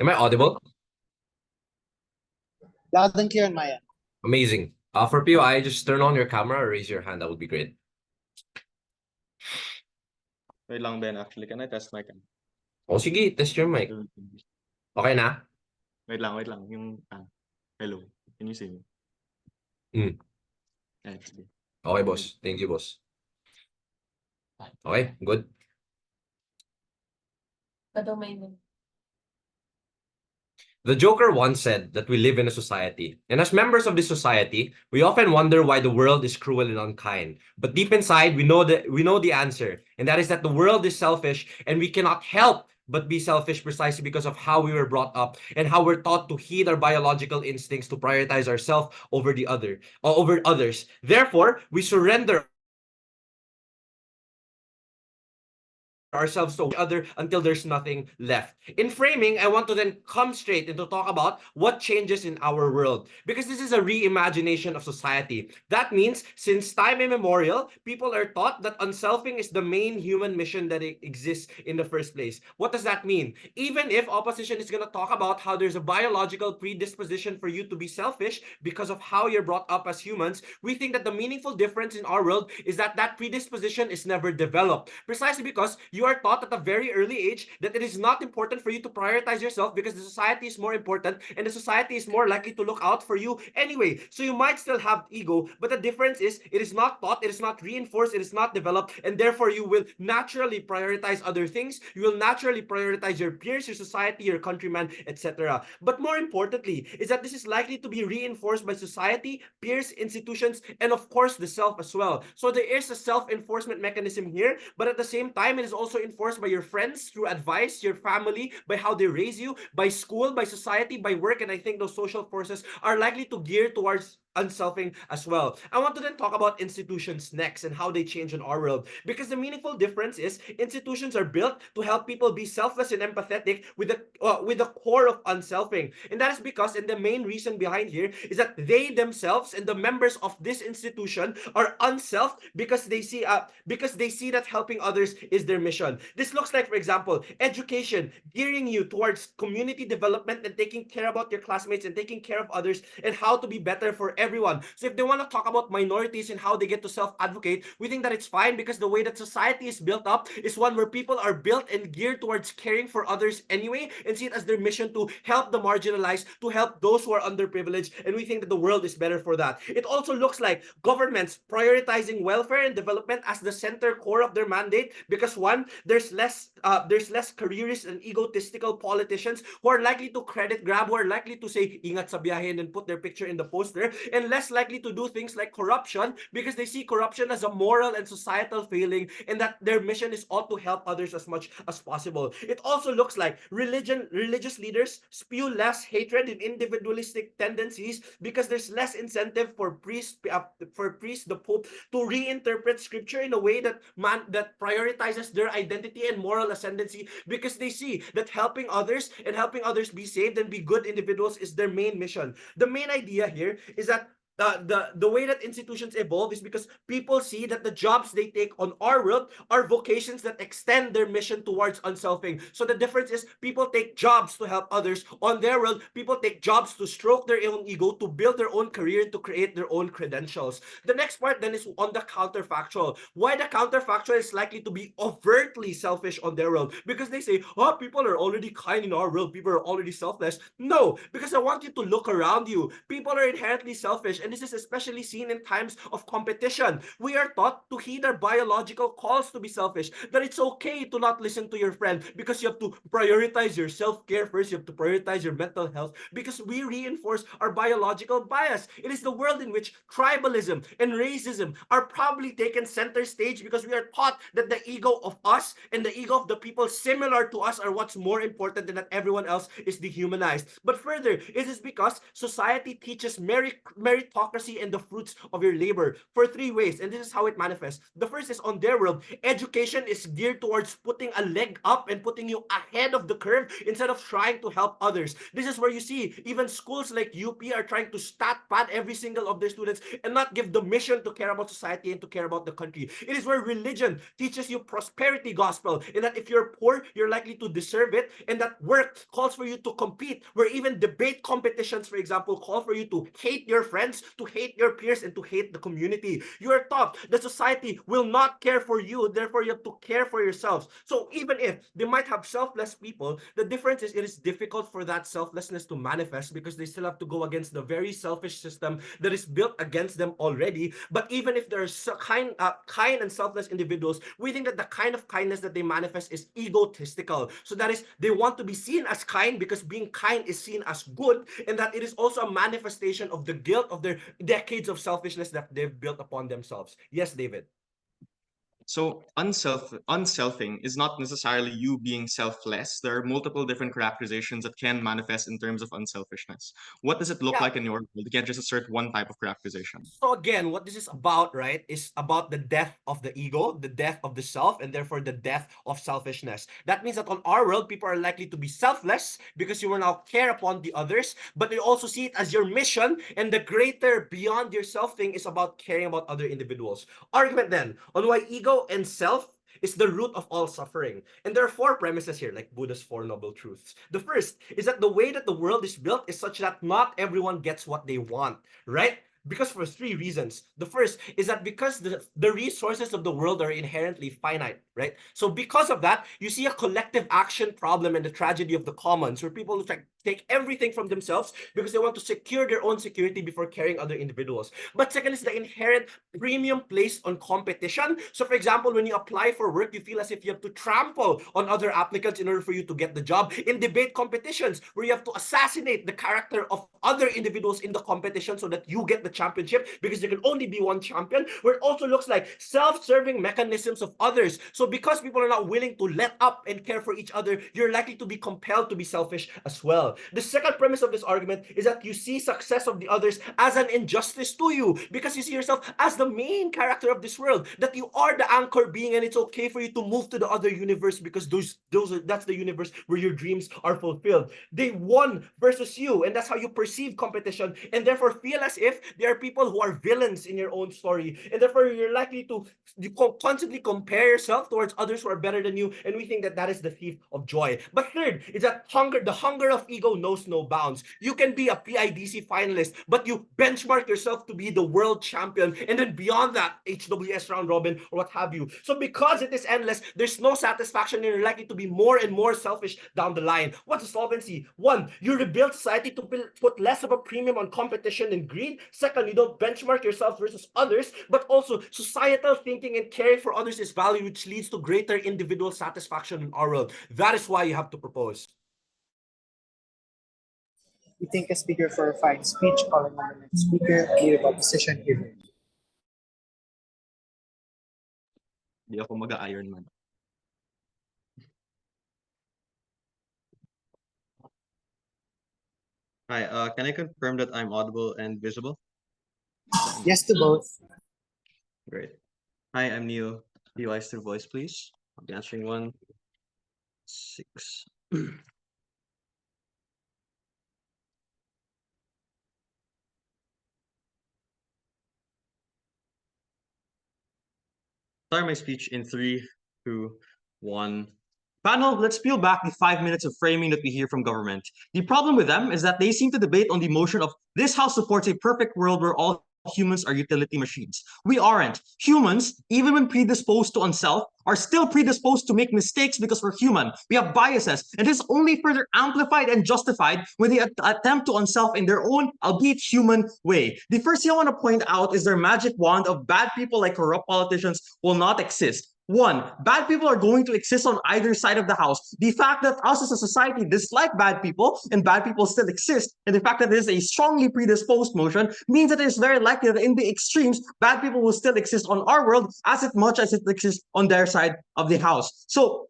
Am I audible? Loud and clear on my end. Amazing. For POI, just turn on your camera or raise your hand. That would be great. Wait lang, Ben. Actually, can I test my cam? Oh, sige, test your mic. Okay na? Wait lang. Yung, hello. Can you see me? Sige. Okay, boss. Thank you, boss. Okay, good. The Joker once said that we live in a society, and as members of this society, we often wonder why the world is cruel and unkind. But deep inside, we know the answer, and that is that the world is selfish, and we cannot help but be selfish precisely because of how we were brought up and how we're taught to heed our biological instincts to prioritize ourselves over over others. Therefore, we surrender ourselves to the other until there's nothing left. In framing, I want to then come straight and to talk about what changes in our world, because this is a reimagination of society. That means since time immemorial, people are taught that unselfing is the main human mission that exists in the first place. What does that mean? Even if opposition is going to talk about how there's a biological predisposition for you to be selfish because of how you're brought up as humans, we think that the meaningful difference in our world is that that predisposition is never developed, precisely because you are taught at a very early age that it is not important for you to prioritize yourself because the society is more important and the society is more likely to look out for you anyway. So you might still have ego, but the difference is it is not taught, it is not reinforced, it is not developed, and therefore you will naturally prioritize other things. You will naturally prioritize your peers, your society, your countrymen, etc. But more importantly is that this is likely to be reinforced by society, peers, institutions, and of course the self as well. So there is a self-enforcement mechanism here, but at the same time it is also enforced by your friends through advice, your family, by how they raise you, by school, by society, by work, and I think those social forces are likely to gear towards unselfing as well. I want to then talk about institutions next and how they change in our world, because the meaningful difference is institutions are built to help people be selfless and empathetic with the core of unselfing, and that is because, and the main reason behind here is that they themselves and the members of this institution are unself because they see that helping others is their mission. This looks like, for example, education gearing you towards community development and taking care about your classmates and taking care of others and how to be better for everyone. So if they want to talk about minorities and how they get to self-advocate, we think that it's fine because the way that society is built up is one where people are built and geared towards caring for others anyway and see it as their mission to help the marginalized, to help those who are underprivileged, and we think that the world is better for that. It also looks like governments prioritizing welfare and development as the center core of their mandate because one, there's less careerists and egotistical politicians who are likely to credit grab, who are likely to say ingat sa biyahe and put their picture in the poster, and less likely to do things like corruption because they see corruption as a moral and societal failing and that their mission is all to help others as much as possible. It also looks like religious leaders spew less hatred and individualistic tendencies because there's less incentive for priests, the Pope, to reinterpret scripture in a way that prioritizes their identity and moral ascendancy because they see that helping others and helping others be saved and be good individuals is their main mission. The main idea here is that the way that institutions evolve is because people see that the jobs they take on our world are vocations that extend their mission towards unselfing. So the difference is people take jobs to help others. On their world, people take jobs to stroke their own ego, to build their own career, to create their own credentials. The next part then is on the counterfactual. Why the counterfactual is likely to be overtly selfish on their world? Because they say, oh, people are already kind in our world, people are already selfless. No, because I want you to look around you. People are inherently selfish, and this is especially seen in times of competition. We are taught to heed our biological calls to be selfish, that it's okay to not listen to your friend because you have to prioritize your self-care first, you have to prioritize your mental health because we reinforce our biological bias. It is the world in which tribalism and racism are probably taken center stage because we are taught that the ego of us and the ego of the people similar to us are what's more important than that everyone else is dehumanized. But further, it is because society teaches meritocracy meritocracy and the fruits of your labor for three ways. And this is how it manifests. The first is on their world. Education is geared towards putting a leg up and putting you ahead of the curve instead of trying to help others. This is where you see even schools like UP are trying to stat pad every single of their students and not give the mission to care about society and to care about the country. It is where religion teaches you prosperity gospel, in that if you're poor, you're likely to deserve it, and that work calls for you to compete, where even debate competitions, for example, call for you to hate your friends, to hate your peers, and to hate the community. You are taught that society will not care for you, therefore you have to care for yourselves. So even if they might have selfless people, the difference is it is difficult for that selflessness to manifest because they still have to go against the very selfish system that is built against them already. But even if there are kind and selfless individuals, we think that the kind of kindness that they manifest is egotistical. So that is, they want to be seen as kind because being kind is seen as good, and that it is also a manifestation of the guilt of their decades of selfishness that they've built upon themselves. Yes, David. So unselfing is not necessarily you being selfless. There are multiple different characterizations that can manifest in terms of unselfishness. What does it look Yeah. like in your world? You can't just assert one type of characterization. So again, what this is about, right, is about the death of the ego, the death of the self, and therefore the death of selfishness. That means that on our world, people are likely to be selfless because you will now care upon the others, but they also see it as your mission, and the greater beyond yourself thing is about caring about other individuals. Argument then on why ego and self is the root of all suffering. And there are four premises here, like Buddha's Four Noble Truths. The first is that the way that the world is built is such that not everyone gets what they want, right? Because for three reasons. The first is that because the resources of the world are inherently finite, right? So because of that, you see a collective action problem and the tragedy of the commons, where people take everything from themselves because they want to secure their own security before carrying other individuals. But second is the inherent premium placed on competition. So for example, when you apply for work, you feel as if you have to trample on other applicants in order for you to get the job. In debate competitions, where you have to assassinate the character of other individuals in the competition so that you get the championship, because there can only be one champion, where it also looks like self-serving mechanisms of others. So because people are not willing to let up and care for each other, you're likely to be compelled to be selfish as well. The second premise of this argument is that you see success of the others as an injustice to you, because you see yourself as the main character of this world, that you are the anchor being, and it's okay for you to move to the other universe because that's the universe where your dreams are fulfilled. They won versus you, and that's how you perceive competition, and therefore feel as if there are people who are villains in your own story, and therefore you're likely to constantly compare yourself towards others who are better than you, and we think that that is the thief of joy. But third is that the hunger of ego knows no bounds. You can be a PIDC finalist, but you benchmark yourself to be the world champion, and then beyond that, HWS round robin or what have you. So because it is endless, there's no satisfaction, and you're likely to be more and more selfish down the line. What's the solvency? One, you rebuild society to put less of a premium on competition and greed. Second, you don't benchmark yourself versus others, but also societal thinking and caring for others is value, which leads to greater individual satisfaction in our world. That is why you have to propose. We thank a speaker for a fine speech. Calling on the next speaker, clear opposition given. Hindi ako mag-Iron Man. Hi, can I confirm that I'm audible and visible? Yes to both. Great. Hi, I'm Neo. Device through voice, please. I'll be answering 1, 6. Start my speech in 3, 2, 1. Panel, let's peel back the 5 minutes of framing that we hear from government. The problem with them is that they seem to debate on the motion of this house supports a perfect world where all humans are utility machines. We aren't. Humans, even when predisposed to unself, are still predisposed to make mistakes because we're human. We have biases, and this is only further amplified and justified when they attempt to unself in their own, albeit human, way. The first thing I want to point out is their magic wand of bad people like corrupt politicians will not exist. One, bad people are going to exist on either side of the house. The fact that us as a society dislike bad people and bad people still exist, and the fact that it is a strongly predisposed motion means that it is very likely that in the extremes, bad people will still exist on our world as much as it exists on their side of the house. So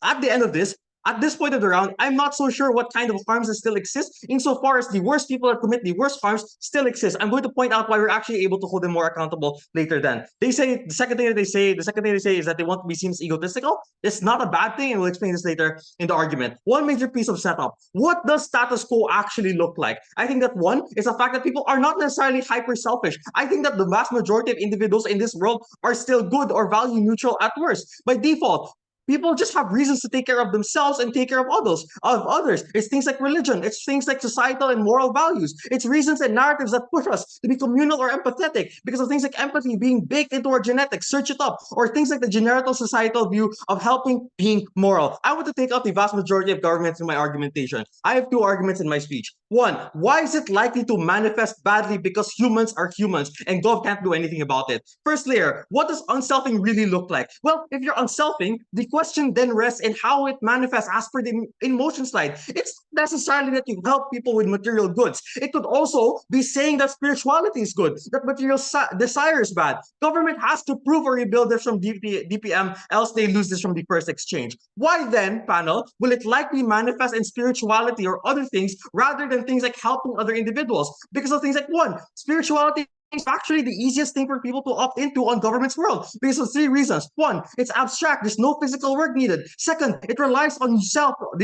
at the end of this, At this point of the round, I'm not so sure what kind of harms that still exist, insofar as the worst people that commit the worst harms still exist. I'm going to point out why we're actually able to hold them more accountable later then. They say, the second thing they say is that they want to be seen as egotistical. It's not a bad thing, and we'll explain this later in the argument. One major piece of setup. What does status quo actually look like? I think that one is the fact that people are not necessarily hyper selfish. I think that the vast majority of individuals in this world are still good or value neutral at worst. By default, people just have reasons to take care of themselves and take care of others. It's things like religion. It's things like societal and moral values. It's reasons and narratives that push us to be communal or empathetic because of things like empathy being baked into our genetics. Search it up. Or things like the generational societal view of helping being moral. I want to take out the vast majority of governments in my argumentation. I have two arguments in my speech. One, why is it likely to manifest badly? Because humans are humans and God can't do anything about it. First layer, what does unselfing really look like? Well, if you're unselfing, the question then rests in how it manifests as per the emotion slide. It's not necessarily that you help people with material goods. It could also be saying that spirituality is good, that material desire is bad. Government has to prove or rebuild this from DPM, else they lose this from the first exchange. Why then, panel, will it likely manifest in spirituality or other things rather than things like helping other individuals? Because of things like, one, spirituality is actually the easiest thing for people to opt into on government's world because of three reasons. One, it's abstract. There's no physical work needed. Second, it relies on the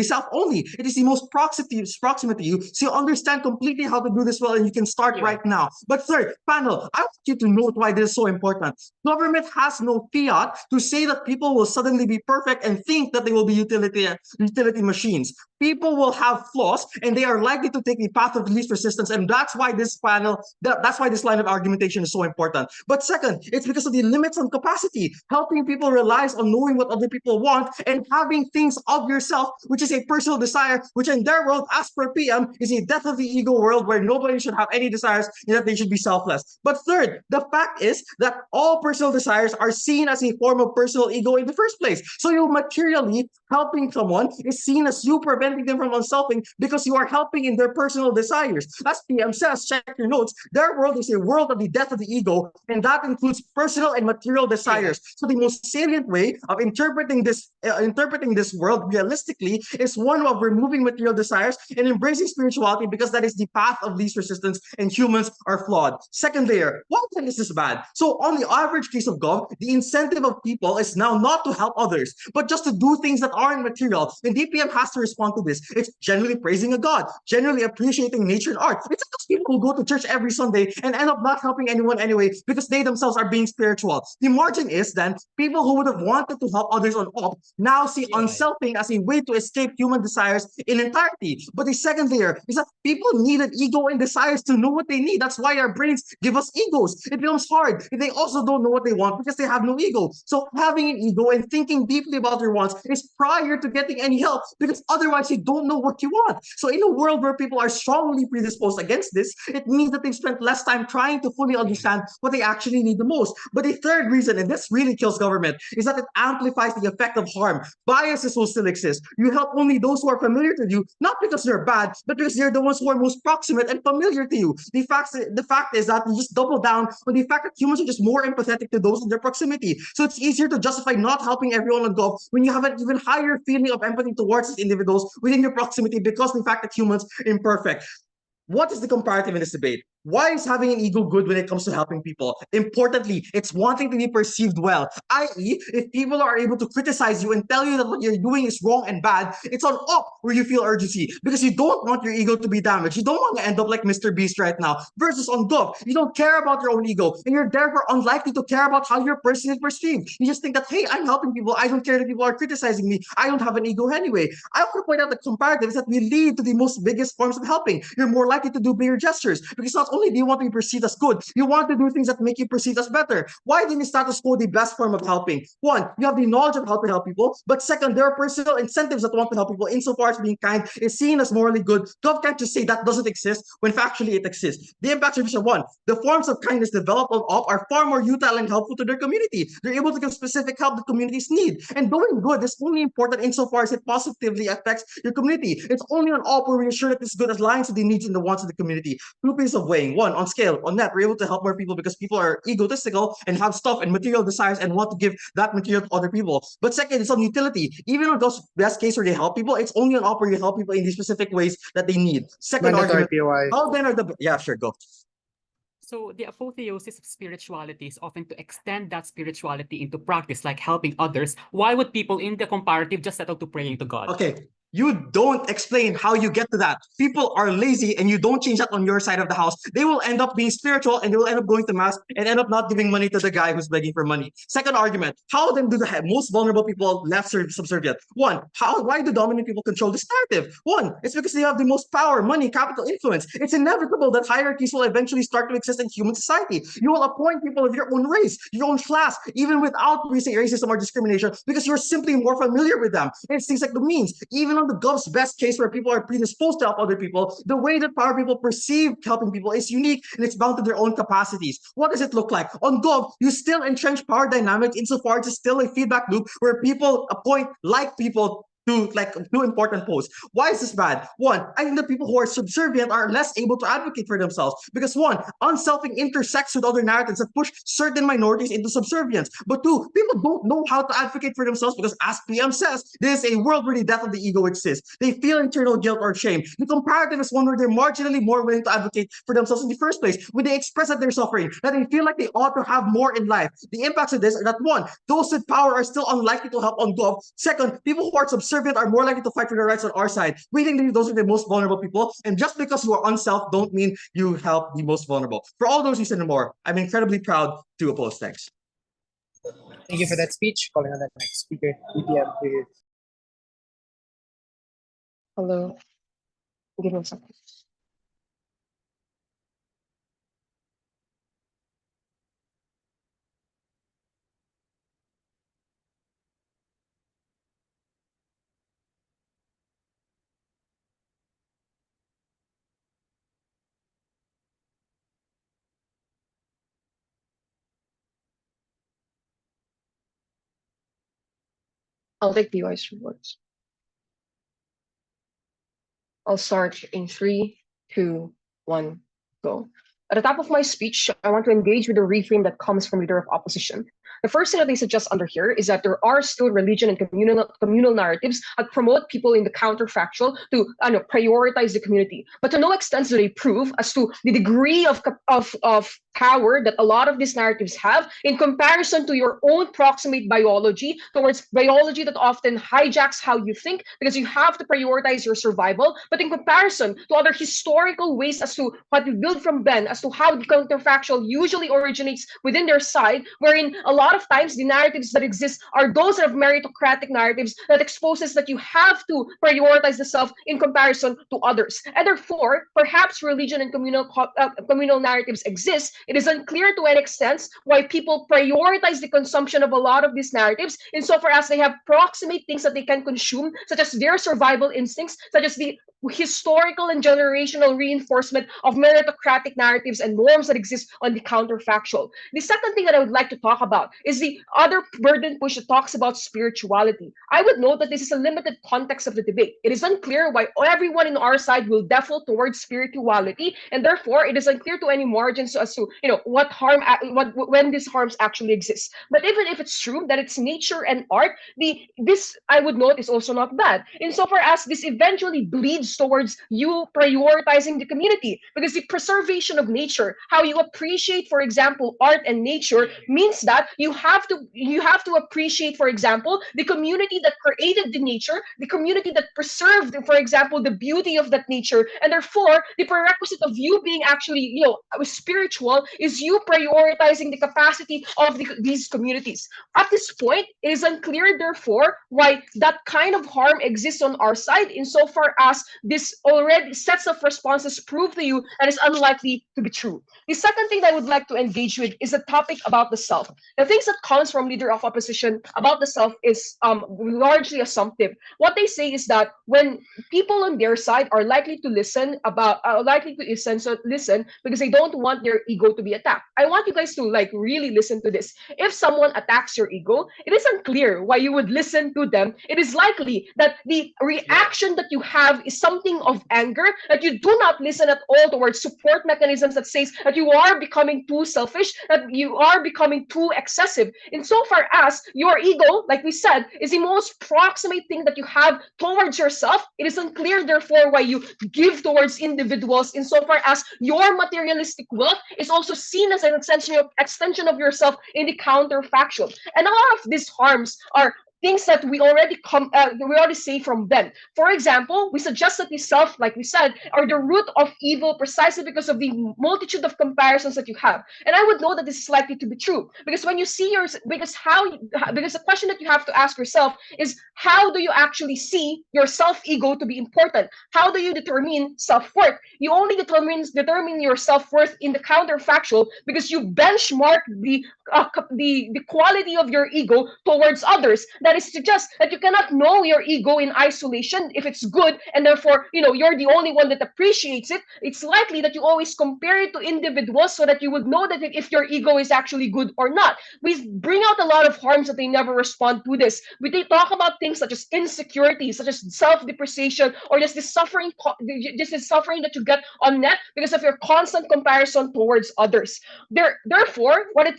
self only. It is the most proximate to you. So you understand completely how to do this well and you can start right now. But third, panel, I want you to note why this is so important. Government has no fiat to say that people will suddenly be perfect and think that they will be utility machines. People will have flaws and they are likely to take the path of least resistance. And that's why this that's why this line of argumentation is so important. But second, it's because of the limits on capacity. Helping people relies on knowing what other people want and having things of yourself, which is a personal desire, which in their world, as per PM, is a death of the ego world where nobody should have any desires and that they should be selfless. But third, the fact is that all personal desires are seen as a form of personal ego in the first place. So you materially helping someone is seen as you preventing them from unselfing because you are helping in their personal desires. As PM says, check your notes, their world is a world of the death of the ego, and that includes personal and material desires. So the most salient way of interpreting this world realistically is one of removing material desires and embracing spirituality because that is the path of least resistance and humans are flawed. Second layer, why then is this bad? So on the average case of Gov, the incentive of people is now not to help others, but just to do things that aren't material. And DPM has to respond to this. It's generally praising a God, generally appreciating nature and art. It's like those people who go to church every Sunday and end up not helping anyone anyway because they themselves are being spiritual. The margin is then people who would have wanted to help others on op now see unselfing as a way to escape human desires in entirety. But the second layer is that people need an ego and desires to know what they need. That's why our brains give us egos. It becomes hard if they also don't know what they want because they have no ego. So having an ego and thinking deeply about your wants is prior to getting any help because otherwise you don't know what you want. So in a world where people are strongly predisposed against this, it means that they've spent less time trying to fully understand what they actually need the most. But the third reason, and this really kills government, is that it amplifies the effect of harm. Biases will still exist. You help only those who are familiar to you, not because they're bad, but because they're the ones who are most proximate and familiar to you. The fact is that you just double down on the fact that humans are just more empathetic to those in their proximity. So it's easier to justify not helping everyone on Gov when you have an even higher feeling of empathy towards these individuals within your proximity because the fact that humans are imperfect. What is the comparative in this debate? Why is having an ego good when it comes to helping people? Importantly, it's wanting to be perceived well. I.e., if people are able to criticize you and tell you that what you're doing is wrong and bad, it's on up where you feel urgency because you don't want your ego to be damaged. You don't want to end up like Mr. Beast right now. Versus on Gov, you don't care about your own ego and you're therefore unlikely to care about how your person is perceived. You just think that, hey, I'm helping people. I don't care that people are criticizing me. I don't have an ego anyway. I want to point out the comparative is that we lead to the most biggest forms of helping. You're more likely to do bigger gestures because not only do you want to be perceived as good, you want to do things that make you perceived as better. Why then is status quo the best form of helping? One, you have the knowledge of how to help people, but second, there are personal incentives that want to help people insofar as being kind is seen as morally good. Gov can't just say that doesn't exist when factually it exists. The impacts of vision one, the forms of kindness developed on op are far more utile and helpful to their community. They're able to give specific help that communities need. And doing good is only important insofar as it positively affects your community. It's only on op where we ensure that this good aligns with the needs and the wants of the community. Two pieces of ways. playing. One, on scale, on net, we're able to help more people because people are egotistical and have stuff and material desires and want to give that material to other people. But second, it's on utility. Even on those best case where they help people, it's only an opportunity to help people in these specific ways that they need. Second Mandatory argument, POI. how then are the yeah, sure, go. So the apotheosis of spirituality is often to extend that spirituality into practice, like helping others. Why would people in the comparative just settle to praying to God? Okay, you don't explain how you get to that. People are lazy and you don't change that on your side of the house. They will end up being spiritual and they will end up going to mass and end up not giving money to the guy who's begging for money. Second argument, how then do the most vulnerable people left subservient? One, why do dominant people control this narrative? One, it's because they have the most power, money, capital, influence. It's inevitable that hierarchies will eventually start to exist in human society. You will appoint people of your own race, your own class, even without racism or discrimination, because you're simply more familiar with them. And it's things like the means, even on the gov's best case where people are predisposed to help other people, the way that power people perceive helping people is unique and it's bound to their own capacities. What does it look like? On gov, you still entrench power dynamics insofar as it's still a feedback loop where people appoint like people to important posts. Why is this bad? One, I think the people who are subservient are less able to advocate for themselves because one, unselfing intersects with other narratives that push certain minorities into subservience. But two, people don't know how to advocate for themselves because, as PM says, this is a world where the death of the ego exists. They feel internal guilt or shame. The comparative is one where they're marginally more willing to advocate for themselves in the first place, when they express that they're suffering, that they feel like they ought to have more in life. The impacts of this are that one, those with power are still unlikely to help on gov. Second, people who are subservient are more likely to fight for their rights on our side. We think those are the most vulnerable people. And just because you are unself don't mean you help the most vulnerable. For all those reasons and more, I'm incredibly proud to oppose. Thanks. Thank you for that speech. Calling on that next speaker, EPM, please. Hello. Give me a second. I'll take the ice rewards. I'll start in 3, 2, 1, go. At the top of my speech, I want to engage with the reframe that comes from leader of opposition. The first thing that they suggest under here is that there are still religion and communal narratives that promote people in the counterfactual to prioritize the community. But to no extent do they prove as to the degree of power that a lot of these narratives have in comparison to your own proximate biology, towards biology that often hijacks how you think because you have to prioritize your survival, but in comparison to other historical ways as to what we build from Ben, as to how the counterfactual usually originates within their side, wherein a lot of times the narratives that exist are those of meritocratic narratives that exposes that you have to prioritize the self in comparison to others. And therefore, perhaps religion and communal narratives exist. It is unclear to an extent why people prioritize the consumption of a lot of these narratives insofar as they have proximate things that they can consume, such as their survival instincts, such as the historical and generational reinforcement of meritocratic narratives and norms that exist on the counterfactual. The second thing that I would like to talk about is the other burden push that talks about spirituality. I would note that this is a limited context of the debate. It is unclear why everyone in our side will default towards spirituality, and therefore it is unclear to any margins as to what harm, when these harms actually exist. But even if it's true that it's nature and art, this I would note is also not bad, insofar as this eventually bleeds towards you prioritizing the community, because the preservation of nature, how you appreciate, for example, art and nature, means that you have to appreciate, for example, the community that created the nature, the community that preserved, for example, the beauty of that nature, and therefore the prerequisite of you being actually spiritual is you prioritizing the capacity of these communities. At this point, it is unclear, therefore, why that kind of harm exists on our side, insofar as this already sets of responses prove to you that is unlikely to be true. The second thing that I would like to engage with is the topic about the self. The things that comes from leader of opposition about the self is largely assumptive. What they say is that when people on their side are likely to listen because they don't want their ego to be attacked. I want you guys to really listen to this. If someone attacks your ego, it is unclear why you would listen to them. It is likely that the reaction that you have is something of anger, that you do not listen at all towards support mechanisms that says that you are becoming too selfish, that you are becoming too excessive. Insofar as your ego, like we said, is the most proximate thing that you have towards yourself, it is unclear, therefore, why you give towards individuals, insofar as your materialistic wealth is also seen as an extension of yourself in the counterfactual. And a lot of these harms are things that we already say from Ben. For example, we suggest that the self, like we said, are the root of evil precisely because of the multitude of comparisons that you have. And I would know that this is likely to be true because when you see because the question that you have to ask yourself is, how do you actually see your self ego to be important? How do you determine self worth? You only determine your self worth in the counterfactual because you benchmark the quality of your ego towards others. That is to suggest that you cannot know your ego in isolation if it's good, and therefore you're the only one that appreciates it. It's likely that you always compare it to individuals so that you would know that if your ego is actually good or not. We bring out a lot of harms that they never respond to this. They talk about things such as insecurity, such as self-depreciation, or just this suffering that you get on net because of your constant comparison towards others. Therefore, right,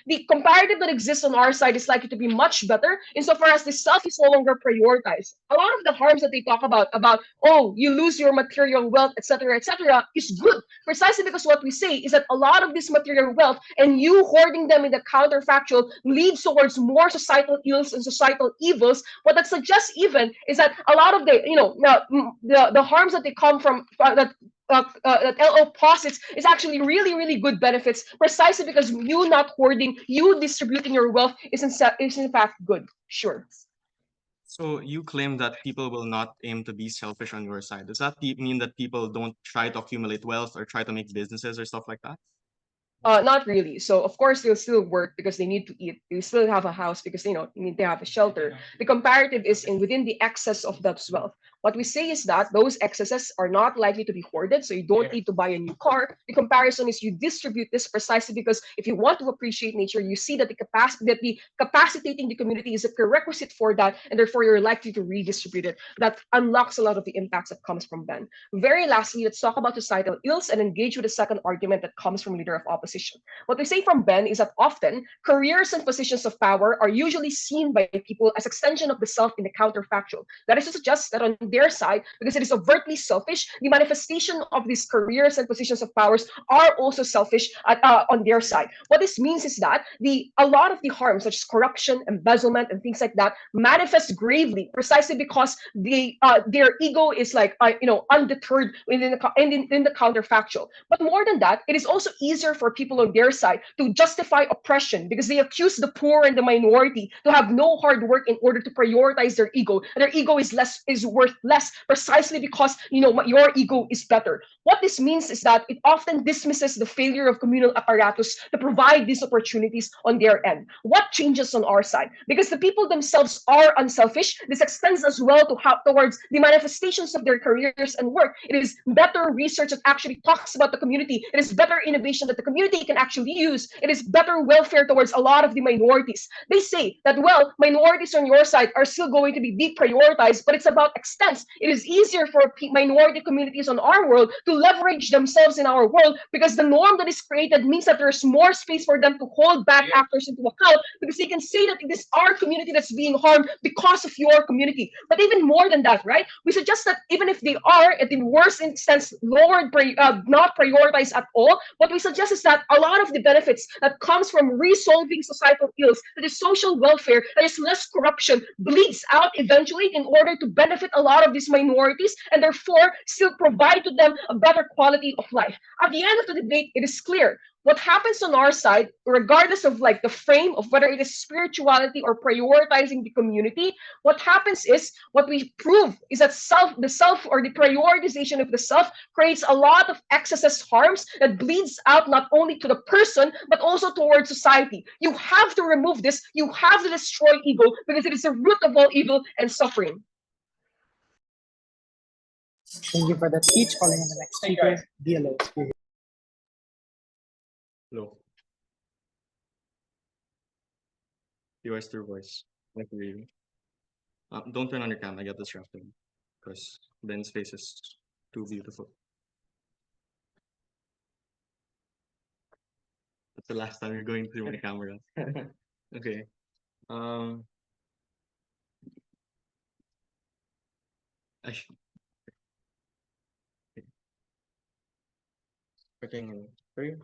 the comparative that exists on our side is likely to be much better insofar as the self is no longer prioritized. A lot of the harms that they talk about oh, you lose your material wealth, etc., is good precisely because what we say is that a lot of this material wealth and you hoarding them in the counterfactual leads towards more societal ills and societal evils. What that suggests even is that a lot of the harms that they come from that LO posits is actually really, really good benefits precisely because you not hoarding, you distributing your wealth is in fact good. Sure. So you claim that people will not aim to be selfish on your side. Does that mean that people don't try to accumulate wealth or try to make businesses or stuff like that? Not really. So of course they'll still work because they need to eat. They still have a house because they have a shelter. The comparative is within the excess of that wealth. What we say is that those excesses are not likely to be hoarded, so you don't need to buy a new car. The comparison is you distribute this precisely because if you want to appreciate nature, you see that the capacitating the community is a prerequisite for that, and therefore you're likely to redistribute it. That unlocks a lot of the impacts that comes from Ben. Very lastly, let's talk about societal ills and engage with the second argument that comes from leader of opposition. What we say from Ben is that often careers and positions of power are usually seen by people as extension of the self in the counterfactual. That is to suggest that on their side, because it is overtly selfish, the manifestation of these careers and positions of powers are also selfish on their side. What this means is that a lot of the harms, such as corruption, embezzlement, and things like that, manifest gravely precisely because their ego is undeterred in the counterfactual. But more than that, it is also easier for people on their side to justify oppression because they accuse the poor and the minority to have no hard work in order to prioritize their ego. Their ego is worth less precisely because your ego is better. What this means is that it often dismisses the failure of communal apparatus to provide these opportunities on their end. What changes on our side? Because the people themselves are unselfish, this extends as well towards the manifestations of their careers and work. It is better research that actually talks about the community. It is better innovation that the community can actually use. It is better welfare towards a lot of the minorities. They say that, well, minorities on your side are still going to be deprioritized, but it's about extents. It is easier for minority communities on our world to leverage themselves in our world because the norm that is created means that there's more space for them to hold back actors into account because they can say that it is our community that's being harmed because of your community. But even more than that, right? We suggest that even if they are, at the worst instance, not prioritized at all, what we suggest is that a lot of the benefits that comes from resolving societal ills, that is social welfare, that is less corruption, bleeds out eventually in order to benefit a lot of these minorities and therefore still provide to them a better quality of life. At the end of the debate, it is clear what happens on our side, regardless of the frame of whether it is spirituality or prioritizing the community, what happens is what we prove is that the self or the prioritization of the self creates a lot of excesses harms that bleeds out not only to the person but also towards society. You have to remove this. You have to destroy ego because it is the root of all evil and suffering. Thank you for that speech. Calling on the next speaker, DLO. Hello. Yours through voice. Like reading. Don't turn on your cam. I get distracted. because Ben's face is too beautiful. That's the last time you're going through my camera. Okay. I should. Starting in 3,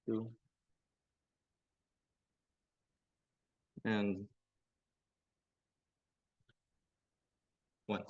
2, and 1.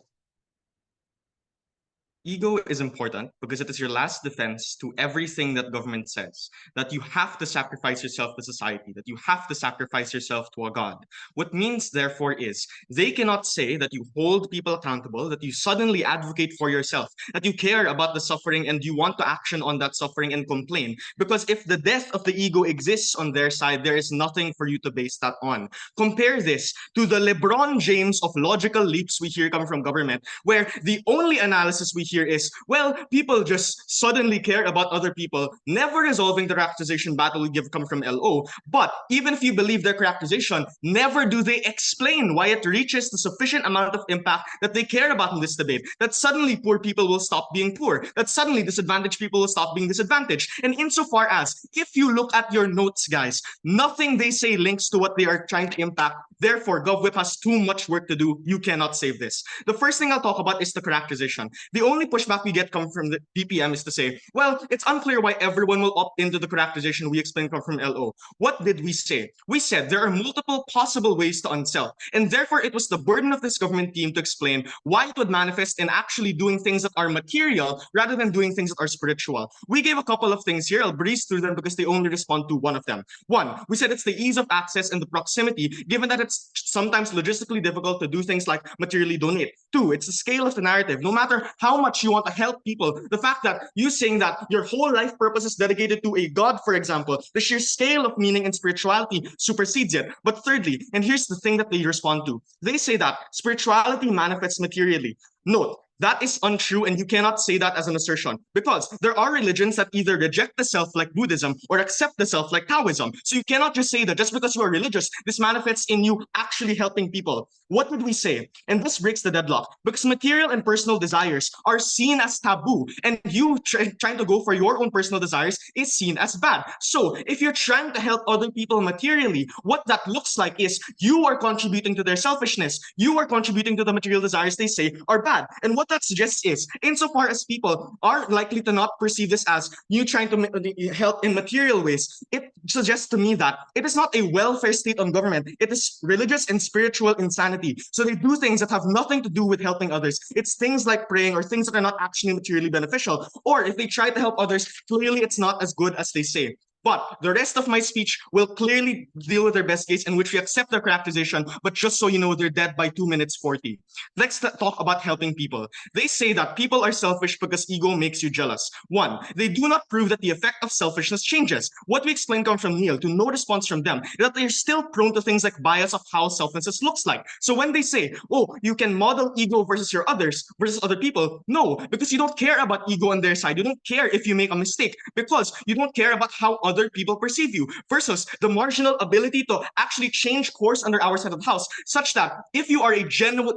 Ego is important because it is your last defense to everything that government says, that you have to sacrifice yourself to society, that you have to sacrifice yourself to a god. What means, therefore, is they cannot say that you hold people accountable, that you suddenly advocate for yourself, that you care about the suffering and you want to action on that suffering and complain. Because if the death of the ego exists on their side, there is nothing for you to base that on. Compare this to the LeBron James of logical leaps we hear coming from government, where the only analysis we hear is, well, people just suddenly care about other people, never resolving the characterization battle we give coming from LO. But even if you believe their characterization, never do they explain why it reaches the sufficient amount of impact that they care about in this debate, that suddenly poor people will stop being poor, that suddenly disadvantaged people will stop being disadvantaged. And insofar as, if you look at your notes, guys, nothing they say links to what they are trying to impact. Therefore, GovWhip has too much work to do. You cannot save this. The first thing I'll talk about is the characterization. The only pushback we get coming from the DPM is to say, well, it's unclear why everyone will opt into the characterization we explained come from LO. What did we say? We said there are multiple possible ways to unself, and therefore it was the burden of this government team to explain why it would manifest in actually doing things that are material rather than doing things that are spiritual. We gave a couple of things here. I'll breeze through them because they only respond to one of them. One, we said it's the ease of access and the proximity, given that it's sometimes logistically difficult to do things like materially donate. Two, it's the scale of the narrative. No matter how much you want to help people, the fact that you saying that your whole life purpose is dedicated to a god, for example, the sheer scale of meaning and spirituality supersedes it. But thirdly, and here's the thing that they respond to, they say that spirituality manifests materially. Note, that is untrue, and you cannot say that as an assertion, because there are religions that either reject the self like Buddhism or accept the self like Taoism. So you cannot just say that just because you are religious, this manifests in you actually helping people. What did we say? And this breaks the deadlock, because material and personal desires are seen as taboo, and you trying to go for your own personal desires is seen as bad. So if you're trying to help other people materially, what that looks like is you are contributing to their selfishness. You are contributing to the material desires they say are bad. And what that suggests is, insofar as people are likely to not perceive this as you trying to help in material ways, it suggests to me that it is not a welfare state on government. It is religious and spiritual insanity. So they do things that have nothing to do with helping others. It's things like praying or things that are not actually materially beneficial. Or if they try to help others, clearly it's not as good as they say. But the rest of my speech will clearly deal with their best case in which we accept their characterization, but just so you know, they're dead by 2 minutes 40. Let's talk about helping people. They say that people are selfish because ego makes you jealous. One, they do not prove that the effect of selfishness changes. What we explained comes from Neil, to no response from them, is that they're still prone to things like bias of how selflessness looks like. So when they say, oh, you can model ego versus your others, versus other people, no, because you don't care about ego on their side. You don't care if you make a mistake, because you don't care about how other people perceive you, versus the marginal ability to actually change course under our side of the house, such that if you are a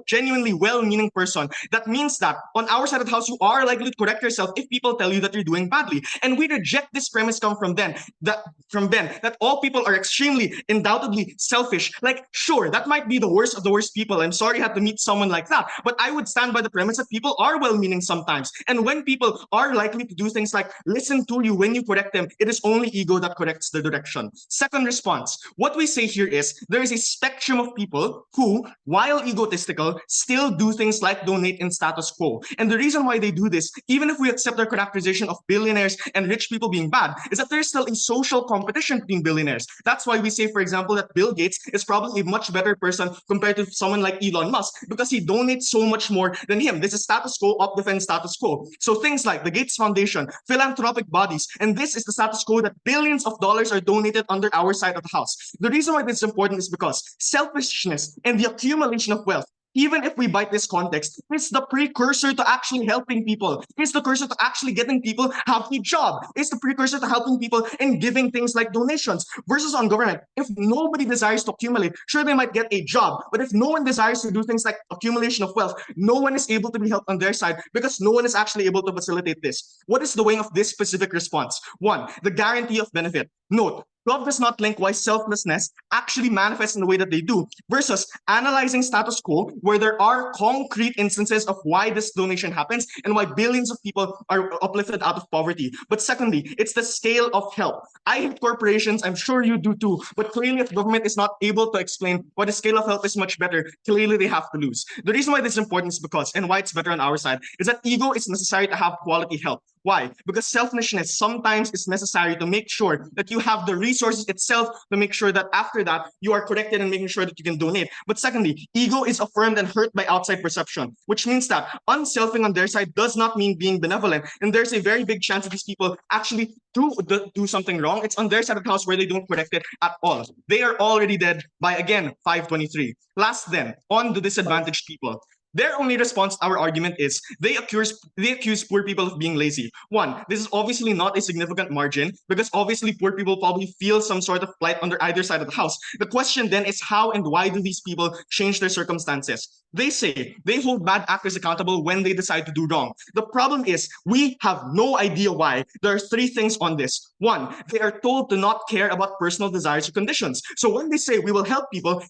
genuinely well-meaning person, that means that on our side of the house, you are likely to correct yourself if people tell you that you're doing badly. And we reject this premise come from Ben, that all people are extremely, undoubtedly selfish. Like, sure, that might be the worst of the worst people. I'm sorry I had to meet someone like that, but I would stand by the premise that people are well-meaning sometimes. And when people are likely to do things like listen to you when you correct them, it is only ego that corrects the direction. Second response, what we say here is there is a spectrum of people who, while egotistical, still do things like donate in status quo. And the reason why they do this, even if we accept their characterization of billionaires and rich people being bad, is that there's still a social competition between billionaires. That's why we say, for example, that Bill Gates is probably a much better person compared to someone like Elon Musk, because he donates so much more than him. This is status quo up defense status quo. So things like the Gates Foundation, philanthropic bodies, and this is the status quo that billions of dollars are donated under our side of the house. The reason why this is important is because selfishness and the accumulation of wealth even if we bite this context, it's the precursor to actually helping people. It's the precursor to actually getting people have a job. It's the precursor to helping people in giving things like donations. Versus on government, if nobody desires to accumulate, sure, they might get a job. But if no one desires to do things like accumulation of wealth, no one is able to be helped on their side because no one is actually able to facilitate this. What is the weighing of this specific response? One, the guarantee of benefit. Note, Love does not link why selflessness actually manifests in the way that they do, versus analyzing status quo, where there are concrete instances of why this donation happens and why billions of people are uplifted out of poverty. But secondly, it's the scale of help. I hate corporations, I'm sure you do too, but clearly if government is not able to explain why the scale of help is much better, clearly they have to lose. The reason why this is important is because, and why it's better on our side, is that ego is necessary to have quality help. Why? Because selfishness sometimes is necessary to make sure that you have the resources itself to make sure that after that, you are corrected and making sure that you can donate. But secondly, ego is affirmed and hurt by outside perception, which means that unselfing on their side does not mean being benevolent. And there's a very big chance that these people actually do something wrong. It's on their side of the house where they don't correct it at all. They are already dead by, again, 523. Last then, on the disadvantaged people. Their only response to our argument is they accuse poor people of being lazy. One, this is obviously not a significant margin because obviously poor people probably feel some sort of plight under either side of the house. The question then is how and why do these people change their circumstances? They say they hold bad actors accountable when they decide to do wrong. The problem is we have no idea why. There are three things on this. One, they are told to not care about personal desires or conditions. So when they say we will help people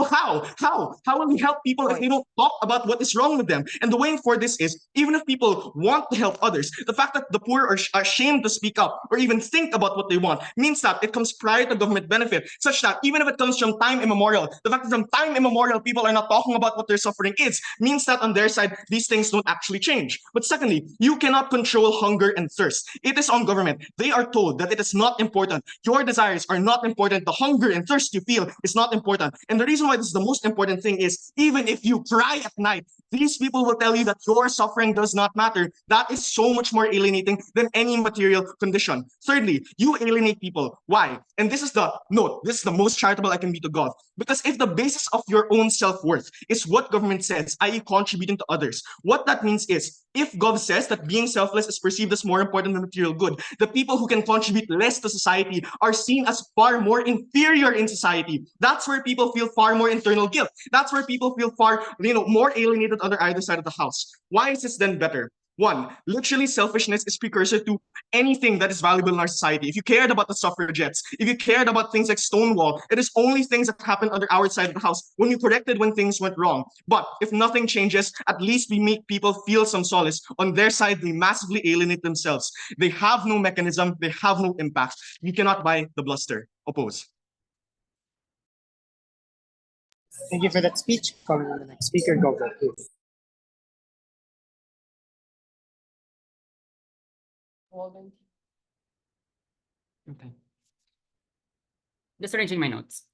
how? How will we help people if they don't talk about what is wrong with them? And the way for this is, even if people want to help others, the fact that the poor are ashamed to speak up or even think about what they want means that it comes prior to government benefit, such that even if it comes from time immemorial, the fact that from time immemorial people are not talking about what their suffering is means that on their side, these things don't actually change. But secondly, you cannot control hunger and thirst. It is on government. They are told that it is not important. Your desires are not important. The hunger and thirst you feel is not important. And the reason why this is the most important thing is, even if you cry at night, these people will tell you that your suffering does not matter. That is so much more alienating than any material condition. Thirdly, you alienate people. Why? And this is the note. This is the most charitable I can be to God. Because if the basis of your own self-worth is what government says, i.e. contributing to others, what that means is, if Gov says that being selfless is perceived as more important than material good, the people who can contribute less to society are seen as far more inferior in society. That's where people feel far more internal guilt. That's where people feel far, more alienated on either side of the house. Why is this then better? One, literally selfishness is precursor to anything that is valuable in our society. If you cared about the suffragettes, if you cared about things like Stonewall, it is only things that happened under our side of the house when you corrected when things went wrong. But if nothing changes, at least we make people feel some solace. On their side, they massively alienate themselves. They have no mechanism, they have no impact. You cannot buy the bluster. Oppose. Thank you for that speech. Calling on the next speaker, go for it. Okay. Just arranging my notes.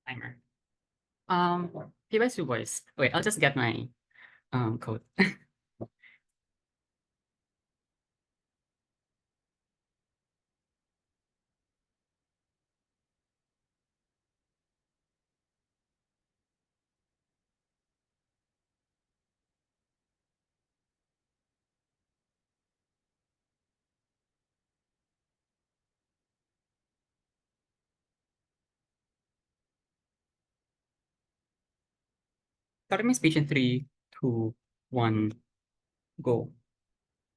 Timer. PYS voice. Wait, I'll just get my code. Starting my speech in 3, 2, 1, go.